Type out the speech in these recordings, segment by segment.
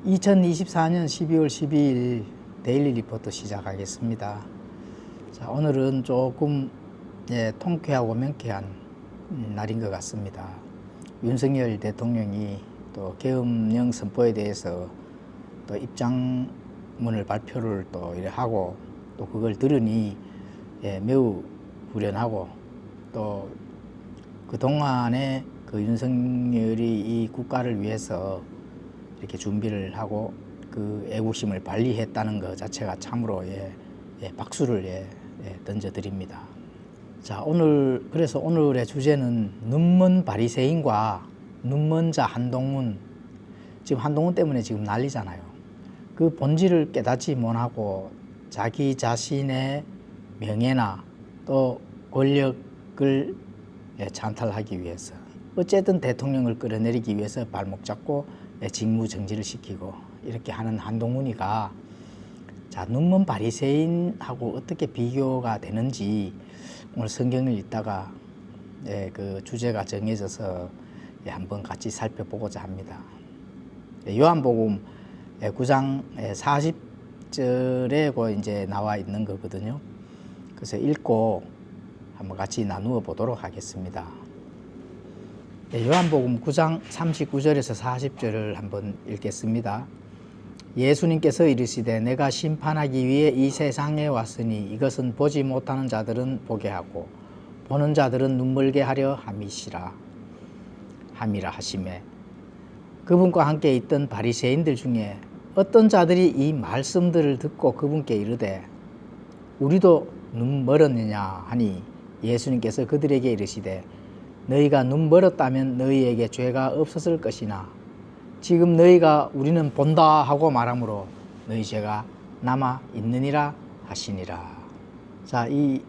2024년 12월 12일 데일리 리포트 시작하겠습니다. 자, 오늘은 조금 통쾌하고 명쾌한 날인 것 같습니다. 윤석열 대통령이 또 계엄령 선포에 대해서 또 입장문을 발표를 또 이래 하고 또 그걸 들으니 매우 후련하고 또 그동안에 그 윤석열이 이 국가를 위해서 이렇게 준비를 하고 그 애국심을 발휘했다는 것 자체가 참으로 박수를 던져드립니다. 자, 그래서 오늘의 주제는 눈먼 바리새인과 눈먼 자 한동훈. 지금 한동훈 때문에 지금 난리잖아요. 그 본질을 깨닫지 못하고 자기 자신의 명예나 또 권력을 찬탈하기 위해서 어쨌든 대통령을 끌어내리기 위해서 발목 잡고 직무 정지를 시키고 이렇게 하는 한동훈이가 자, 눈먼 바리새인하고 어떻게 비교가 되는지 오늘 성경을 읽다가 그 주제가 정해져서 한번 같이 살펴보고자 합니다. 요한복음 9장 40절에 이제 나와 있는 거거든요. 그래서 읽고 한번 같이 나누어 보도록 하겠습니다. 요한복음 9장 39절에서 40절을 한번 읽겠습니다. 예수님께서 이르시되 내가 심판하기 위해 이 세상에 왔으니 이것은 보지 못하는 자들은 보게 하고 보는 자들은 눈멀게 하려 함이라 하시매 그분과 함께 있던 바리새인들 중에 어떤 자들이 이 말씀들을 듣고 그분께 이르되 우리도 눈 멀었느냐 하니 예수님께서 그들에게 이르시되 너희가 눈 멀었다면 너희에게 죄가 없었을 것이나 지금 너희가 우리는 본다 하고 말하므로 너희 죄가 남아 있느니라 하시니라. 자, 이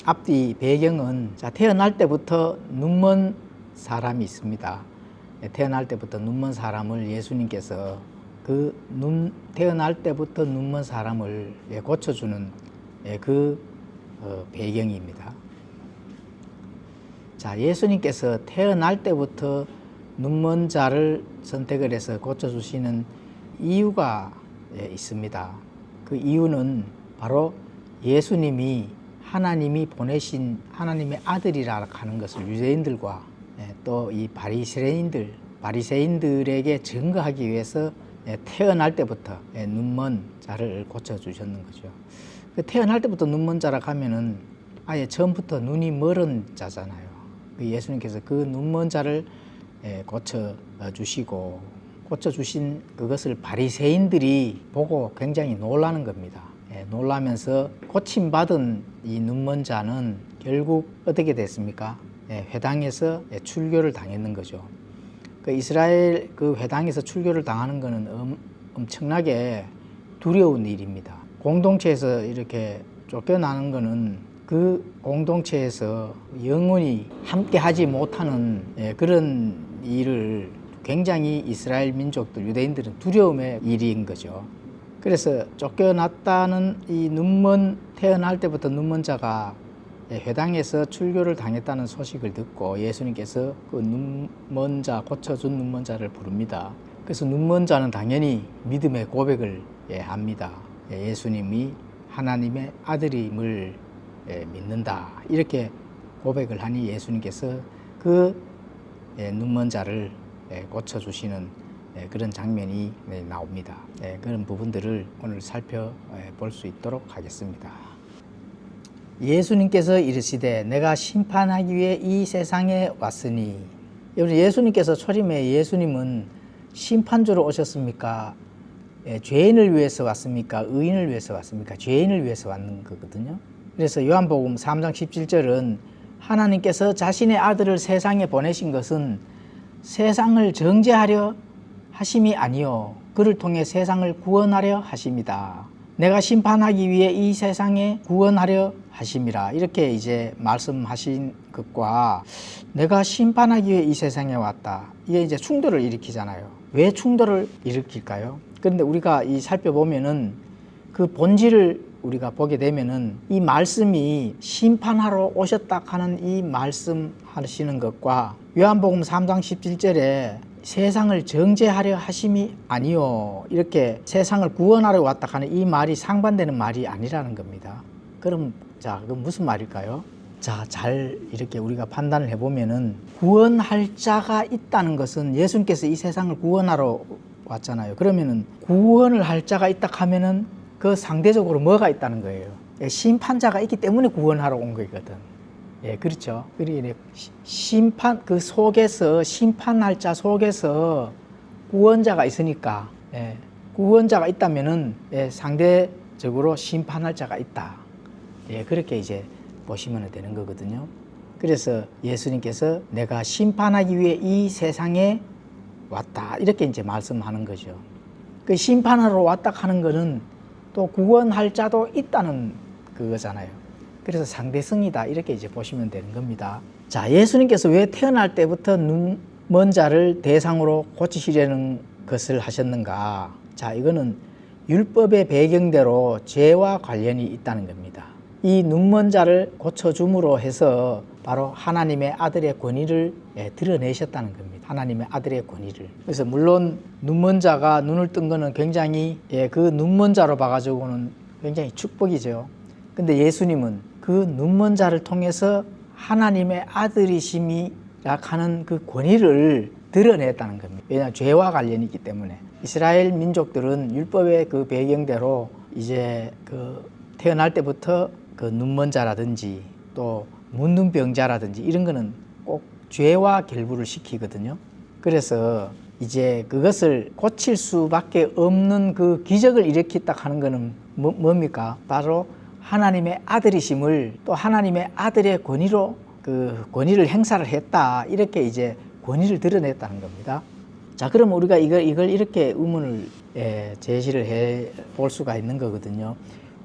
앞뒤 배경은 태어날 때부터 눈먼 사람이 있습니다. 태어날 때부터 눈먼 사람을 예수님께서 태어날 때부터 눈먼 사람을 고쳐주는 그 배경입니다. 자, 예수님께서 태어날 때부터 눈먼 자를 선택을 해서 고쳐주시는 이유가 있습니다. 그 이유는 바로 예수님이 하나님이 보내신 하나님의 아들이라 하는 것을 유대인들과 또 이 바리새인들에게 증거하기 위해서 태어날 때부터 눈먼 자를 고쳐주셨는 거죠. 태어날 때부터 눈먼 자라 하면은 아예 처음부터 눈이 멀은 자잖아요. 예수님께서 그 눈먼 자를 고쳐주신 그것을 바리새인들이 보고 굉장히 놀라는 겁니다. 놀라면서 고침받은 이 눈먼 자는 결국 어떻게 됐습니까? 회당에서 출교를 당했는 거죠. 그 이스라엘 그 회당에서 출교를 당하는 것은 엄청나게 두려운 일입니다. 공동체에서 이렇게 쫓겨나는 것은 그 공동체에서 영원히 함께 하지 못하는 그런 일을 굉장히 이스라엘 민족들, 유대인들은 두려움의 일인 거죠. 그래서 쫓겨났다는 이 태어날 때부터 눈먼 자가 회당에서 출교를 당했다는 소식을 듣고 예수님께서 그 눈먼 자, 고쳐준 눈먼 자를 부릅니다. 그래서 눈먼 자는 당연히 믿음의 고백을 합니다. 예수님이 하나님의 아들임을 믿는다. 이렇게 고백을 하니 예수님께서 그 눈먼 자를 고쳐주시는 그런 장면이 나옵니다. 그런 부분들을 오늘 살펴볼 수 있도록 하겠습니다. 예수님께서 이르시되 내가 심판하기 위해 이 세상에 왔으니 예수님께서 초림에 예수님은 심판주로 오셨습니까? 죄인을 위해서 왔습니까? 의인을 위해서 왔습니까? 죄인을 위해서 왔는 거거든요. 그래서 요한복음 3장 17절은 하나님께서 자신의 아들을 세상에 보내신 것은 세상을 정죄하려 하심이 아니요 그를 통해 세상을 구원하려 하심이다. 내가 심판하기 위해 이 세상에 구원하려 하심이라. 이렇게 이제 말씀하신 것과 내가 심판하기 위해 이 세상에 왔다. 이게 이제 충돌을 일으키잖아요. 왜 충돌을 일으킬까요? 그런데 우리가 살펴보면은 그 본질을 우리가 보게 되면은 이 말씀이 심판하러 오셨다 하는 이 말씀 하시는 것과 요한복음 3장 17절에 세상을 정죄하려 하심이 아니요. 이렇게 세상을 구원하러 왔다 하는 이 말이 상반되는 말이 아니라는 겁니다. 그럼 자, 그건 무슨 말일까요? 자, 잘 이렇게 우리가 판단을 해보면은 구원할 자가 있다는 것은 예수님께서 이 세상을 구원하러 왔잖아요. 그러면은 구원을 할 자가 있다 하면은 그 상대적으로 뭐가 있다는 거예요? 심판자가 있기 때문에 구원하러 온 거거든. 예, 그렇죠. 그러니 심판 그 속에서 심판할 자 속에서 구원자가 있으니까, 예, 구원자가 있다면은 예, 상대적으로 심판할 자가 있다. 예, 그렇게 이제 보시면 되는 거거든요. 그래서 예수님께서 내가 심판하기 위해 이 세상에 왔다 이렇게 이제 말씀하는 거죠. 그 심판하러 왔다 하는 거는 또 구원할 자도 있다는 그거잖아요. 그래서 상대성이다 이렇게 이제 보시면 되는 겁니다. 자, 예수님께서 왜 태어날 때부터 눈 먼 자를 대상으로 고치시려는 것을 하셨는가? 자, 이거는 율법의 배경대로 죄와 관련이 있다는 겁니다. 이 눈먼 자를 고쳐줌으로 해서 바로 하나님의 아들의 권위를 드러내셨다는 겁니다. 하나님의 아들의 권위를. 그래서 물론 눈먼 자가 눈을 뜬 거는 굉장히 그 눈먼 자로 봐가지고는 굉장히 축복이죠. 근데 예수님은 그 눈먼 자를 통해서 하나님의 아들이심이라 하는 그 권위를 드러냈다는 겁니다. 왜냐하면 죄와 관련이 있기 때문에. 이스라엘 민족들은 율법의 그 배경대로 이제 그 태어날 때부터 그 눈먼 자라든지 또 문둥병자라든지 이런 거는 꼭 죄와 결부를 시키거든요. 그래서 이제 그것을 고칠 수밖에 없는 그 기적을 일으켰다 하는 거는 뭡니까? 바로 하나님의 아들이심을 또 하나님의 아들의 권위로 그 권위를 행사를 했다. 이렇게 이제 권위를 드러냈다는 겁니다. 자, 그럼 우리가 이걸 이렇게 의문을 제시를 해 볼 수가 있는 거거든요.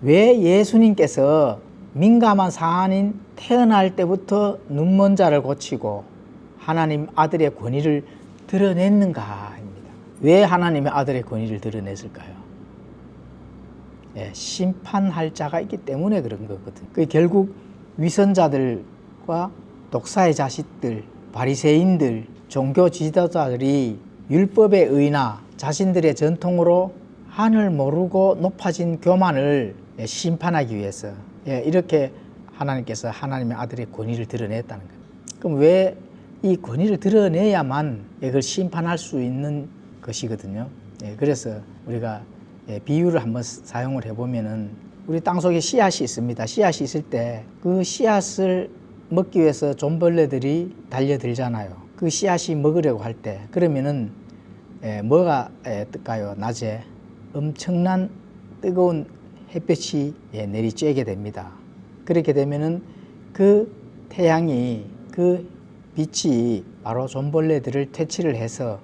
왜 예수님께서 민감한 사안인 태어날 때부터 눈먼 자를 고치고 하나님 아들의 권위를 드러냈는가입니다. 왜 하나님의 아들의 권위를 드러냈을까요? 예, 심판할 자가 있기 때문에 그런 거거든요. 그 결국 위선자들과 독사의 자식들, 바리새인들, 종교 지도자들이 율법에 의나 자신들의 전통으로 하늘 모르고 높아진 교만을 심판하기 위해서 이렇게 하나님께서 하나님의 아들의 권위를 드러냈다는 거예요. 그럼 왜 이 권위를 드러내야만 이걸 심판할 수 있는 것이거든요. 그래서 우리가 비유를 한번 사용을 해보면은 우리 땅속에 씨앗이 있습니다. 씨앗이 있을 때 그 씨앗을 먹기 위해서 존벌레들이 달려들잖아요. 그 씨앗이 먹으려고 할 때 그러면은 뭐가 뜰까요? 낮에 엄청난 뜨거운 햇볕이 내리쬐게 됩니다. 그렇게 되면은 그 태양이 그 빛이 바로 존벌레들을 퇴치를 해서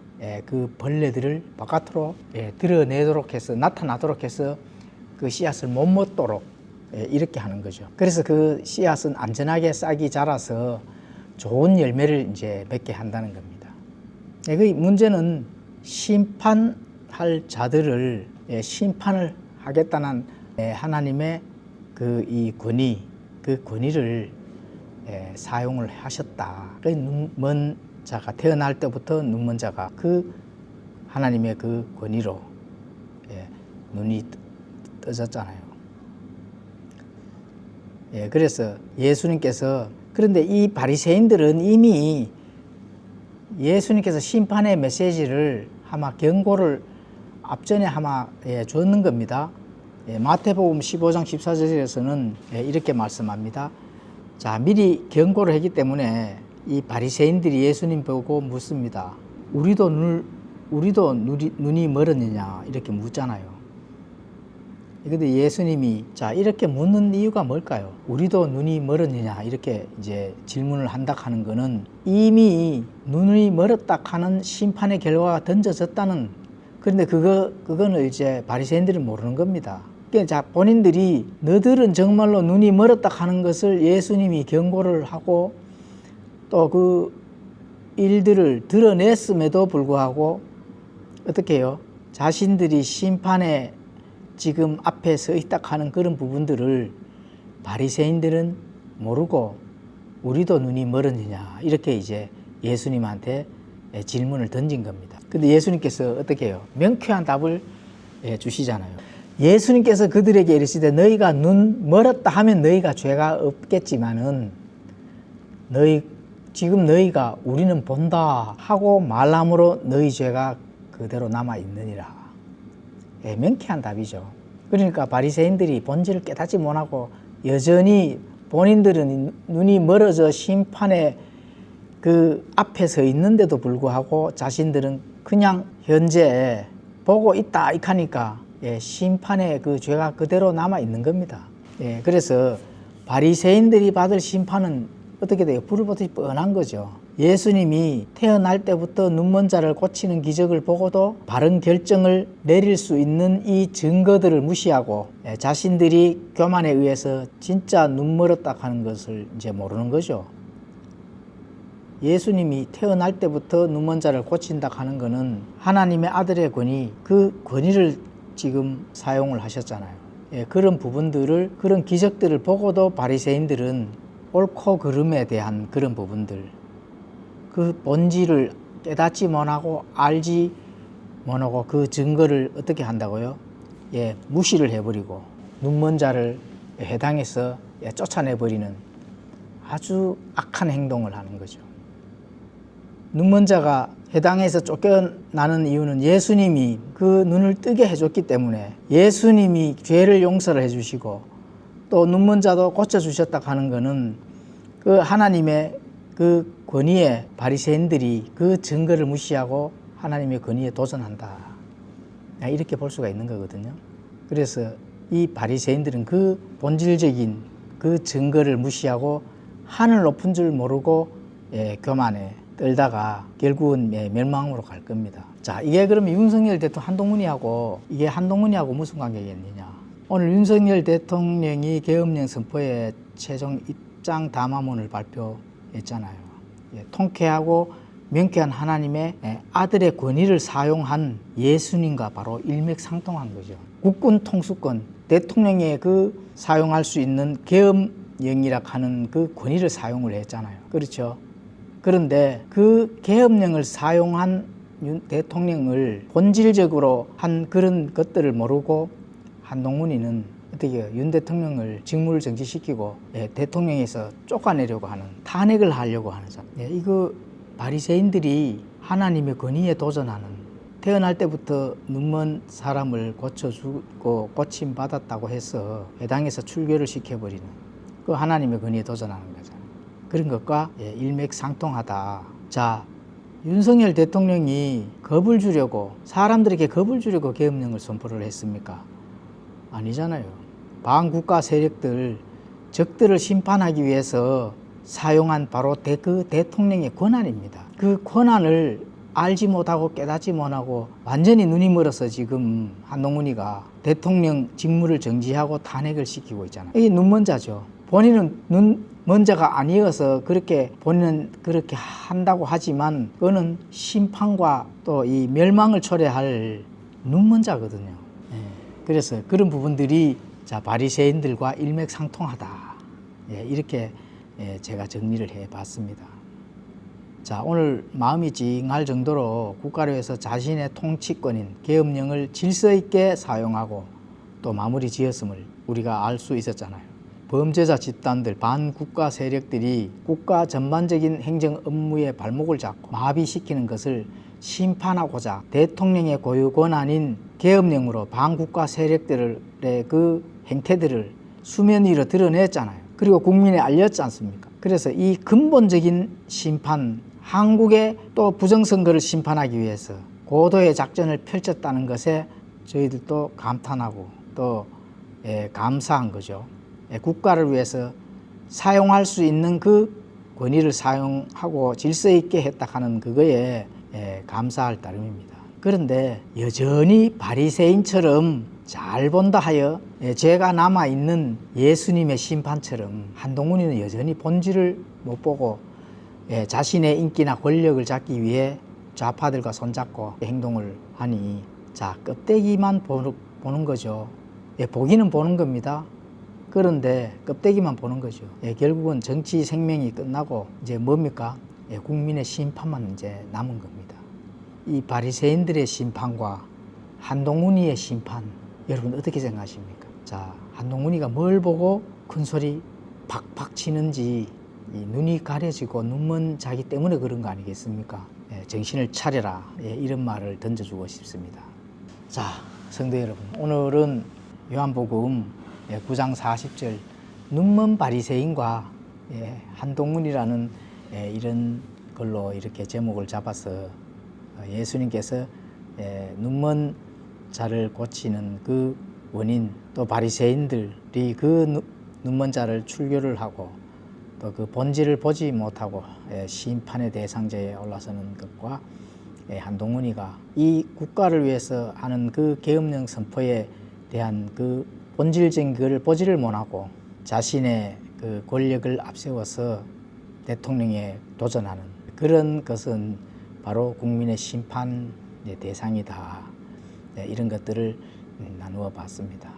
그 벌레들을 바깥으로 드러내도록 해서 나타나도록 해서 그 씨앗을 못 먹도록 이렇게 하는 거죠. 그래서 그 씨앗은 안전하게 싹이 자라서 좋은 열매를 이제 맺게 한다는 겁니다. 그 문제는 심판할 자들을 심판을 하겠다는 하나님의 그 권위, 그 권위를 사용을 하셨다. 그 눈먼 자가 태어날 때부터 눈먼 자가 그 하나님의 그 권위로 눈이 떠졌잖아요. 그래서 예수님께서 그런데 이 바리새인들은 이미 예수님께서 심판의 메시지를 아마 경고를 앞전에 아마 줬는 겁니다. 마태복음 15장 14절에서는 이렇게 말씀합니다. 자, 미리 경고를 했기 때문에 이 바리새인들이 예수님 보고 묻습니다. 우리도 눈이 멀었느냐 이렇게 묻잖아요. 그런데 예수님이 자 이렇게 묻는 이유가 뭘까요? 우리도 눈이 멀었느냐 이렇게 이제 질문을 한다 하는 거는 이미 눈이 멀었다 하는 심판의 결과가 던져졌다는, 그런데 그거는 이제 바리새인들은 모르는 겁니다. 자, 본인들이 너들은 정말로 눈이 멀었다 하는 것을 예수님이 경고를 하고 또 그 일들을 드러냈음에도 불구하고 어떻게 해요? 자신들이 심판에 지금 앞에 서 있다 하는 그런 부분들을 바리새인들은 모르고 우리도 눈이 멀었느냐 이렇게 이제 예수님한테 질문을 던진 겁니다. 근데 예수님께서 어떻게 해요? 명쾌한 답을 주시잖아요. 예수님께서 그들에게 이르시되 너희가 눈 멀었다 하면 너희가 죄가 없겠지만은 지금 너희가 우리는 본다 하고 말함으로 너희 죄가 그대로 남아 있느니라. 명쾌한 답이죠. 그러니까 바리새인들이 본질을 깨닫지 못하고 여전히 본인들은 눈이 멀어져 심판의 그 앞에 서 있는데도 불구하고 자신들은 그냥 현재 보고 있다 이카니까 심판의 그 죄가 그대로 남아 있는 겁니다. 그래서 바리새인들이 받을 심판은 어떻게 돼요? 불을 보듯이 뻔한 거죠. 예수님이 태어날 때부터 눈먼 자를 고치는 기적을 보고도 바른 결정을 내릴 수 있는 이 증거들을 무시하고 자신들이 교만에 의해서 진짜 눈 멀었다 하는 것을 이제 모르는 거죠. 예수님이 태어날 때부터 눈먼 자를 고친다 하는 것은 하나님의 아들의 권위, 그 권위를 지금 사용을 하셨잖아요. 그런 부분들을, 그런 기적들을 보고도 바리새인들은 옳고 그름에 대한 그런 부분들, 그 본질을 깨닫지 못하고 알지 못하고 그 증거를 어떻게 한다고요? 무시를 해버리고 눈먼 자를 회당에서 쫓아내버리는 아주 악한 행동을 하는 거죠. 눈먼 자가 회당에서 쫓겨나는 이유는 예수님이 그 눈을 뜨게 해줬기 때문에, 예수님이 죄를 용서를 해주시고 또 눈먼 자도 고쳐주셨다 하는 것은 그 하나님의 그 권위에 바리새인들이 그 증거를 무시하고 하나님의 권위에 도전한다, 이렇게 볼 수가 있는 거거든요. 그래서 이 바리새인들은 그 본질적인 그 증거를 무시하고 하늘 높은 줄 모르고 교만에 떨다가 결국은 멸망으로 갈 겁니다. 자, 이게 그러면 윤석열 대통령 한동훈이하고 무슨 관계겠느냐? 오늘 윤석열 대통령이 계엄령 선포에 최종 입장 담화문을 발표했잖아요. 통쾌하고 명쾌한 하나님의 아들의 권위를 사용한 예수님과 바로 일맥상통한 거죠. 국군 통수권, 대통령의 그 사용할 수 있는 계엄령이라 하는 그 권위를 사용을 했잖아요. 그렇죠? 그런데 그 계엄령을 사용한 윤 대통령을 본질적으로 한 그런 것들을 모르고 한동훈이는 어떻게 해요? 윤 대통령을 직무를 정지시키고 대통령에서 쫓아내려고 하는, 탄핵을 하려고 하는 사람. 이거 바리새인들이 하나님의 권위에 도전하는, 태어날 때부터 눈먼 사람을 고쳐주고 고침받았다고 해서 회당에서 출교를 시켜버리는 그 하나님의 권위에 도전하는 거잖아요. 그런 것과 일맥상통하다. 자, 윤석열 대통령이 겁을 주려고, 사람들에게 겁을 주려고 계엄령을 선포를 했습니까? 아니잖아요. 반국가 세력들, 적들을 심판하기 위해서 사용한 바로 그 대통령의 권한입니다. 그 권한을 알지 못하고 깨닫지 못하고 완전히 눈이 멀어서 지금 한동훈이가 대통령 직무를 정지하고 탄핵을 시키고 있잖아요. 이게 눈먼 자죠. 본인은 눈먼 자가 아니어서 그렇게 본인은 그렇게 한다고 하지만 그거는 심판과 또 이 멸망을 초래할 눈먼 자거든요. 그래서 그런 부분들이 바리새인들과 일맥상통하다. 이렇게 제가 정리를 해봤습니다. 자, 오늘 마음이 찡할 정도로 국가를 위해서 자신의 통치권인 계엄령을 질서 있게 사용하고 또 마무리 지었음을 우리가 알 수 있었잖아요. 범죄자 집단들, 반국가 세력들이 국가 전반적인 행정 업무에 발목을 잡고 마비시키는 것을 심판하고자 대통령의 고유 권한인 계엄령으로 반국가 세력들의 그 행태들을 수면 위로 드러냈잖아요. 그리고 국민에 알렸지 않습니까? 그래서 이 근본적인 심판, 한국의 또 부정선거를 심판하기 위해서 고도의 작전을 펼쳤다는 것에 저희들도 감탄하고 또 감사한 거죠. 국가를 위해서 사용할 수 있는 그 권위를 사용하고 질서 있게 했다 하는 그거에 감사할 따름입니다. 그런데 여전히 바리새인처럼 잘 본다 하여 죄가 남아있는 예수님의 심판처럼 한동훈이는 여전히 본질을 못 보고 자신의 인기나 권력을 잡기 위해 좌파들과 손잡고 행동을 하니, 자, 껍데기만 보는 거죠. 보기는 보는 겁니다. 그런데 껍데기만 보는 거죠. 결국은 정치 생명이 끝나고 이제 뭡니까? 국민의 심판만 이제 남은 겁니다. 이 바리새인들의 심판과 한동훈이의 심판, 여러분 어떻게 생각하십니까? 자, 한동훈이가 뭘 보고 큰 소리 팍팍 치는지 이 눈이 가려지고 눈먼 자기 때문에 그런 거 아니겠습니까? 정신을 차려라, 이런 말을 던져주고 싶습니다. 자, 성도 여러분, 오늘은 요한복음 9장 40절 눈먼 바리새인과 한동훈이라는 이런 걸로 이렇게 제목을 잡아서 예수님께서 눈먼 자를 고치는 그 원인, 또 바리새인들이 그 눈먼 자를 출교를 하고 또 그 본질을 보지 못하고 심판의 대상자에 올라서는 것과 한동훈이가 이 국가를 위해서 하는 그 계엄령 선포에 대한 그 본질적인 그를 보지를 못하고 자신의 그 권력을 앞세워서 대통령에 도전하는 그런 것은 바로 국민의 심판의 대상이다. 이런 것들을 나누어 봤습니다.